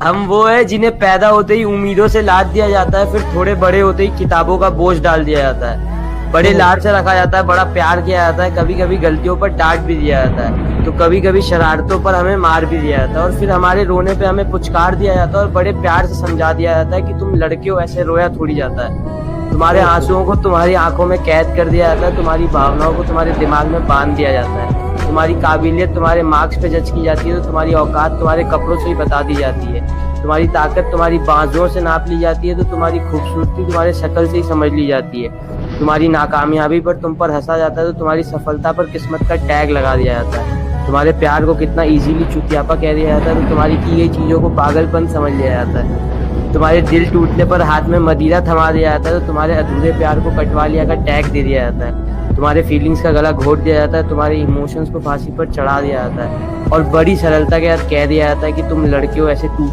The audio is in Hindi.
हम वो है जिन्हें पैदा होते ही उम्मीदों से लाद दिया जाता है, फिर थोड़े बड़े होते ही किताबों का बोझ डाल दिया जाता है। बड़े लाड से रखा जाता है, बड़ा प्यार किया जाता है, कभी कभी गलतियों पर डांट भी दिया जाता है, तो कभी कभी शरारतों पर हमें मार भी दिया जाता है, और फिर हमारे रोने पे हमें पुचकार दिया जाता है और बड़े प्यार से समझा दिया जाता है कि तुम लड़के हो, ऐसे रोया थोड़ी जाता है। तुम्हारे आंसुओं को तुम्हारी आंखों में कैद कर दिया जाता है, तुम्हारी भावनाओं को तुम्हारे दिमाग में बांध दिया जाता है, तुम्हारी काबिलियत तुम्हारे मार्क्स पे जज की जाती है, तो तुम्हारी औकात तुम्हारे कपड़ों से ही बता दी जाती है, तुम्हारी ताकत तुम्हारी बाजुओं से नाप ली जाती है, तो तुम्हारी खूबसूरती तुम्हारे शक्ल से ही समझ ली जाती है, तुम्हारी नाकामयाबी पर तुम पर हंसा जाता है, तो तुम्हारी सफलता पर किस्मत का टैग लगा दिया जाता है, तुम्हारे प्यार को कितना इजीली चुतियापा कह दिया जाता है, तो तुम्हारी की गई चीजों को पागलपन समझ लिया जाता है, तुम्हारे दिल टूटने पर हाथ में मदिरा थमा दिया जाता है, तो तुम्हारे अधूरे प्यार को कटवा लिया का टैग दे दिया जाता है, तुम्हारे फीलिंग्स का गला घोट दिया जाता है, तुम्हारे इमोशंस को फांसी पर चढ़ा दिया जाता है, और बड़ी सरलता के साथ कह दिया जाता है कि तुम लड़के हो, ऐसे टूट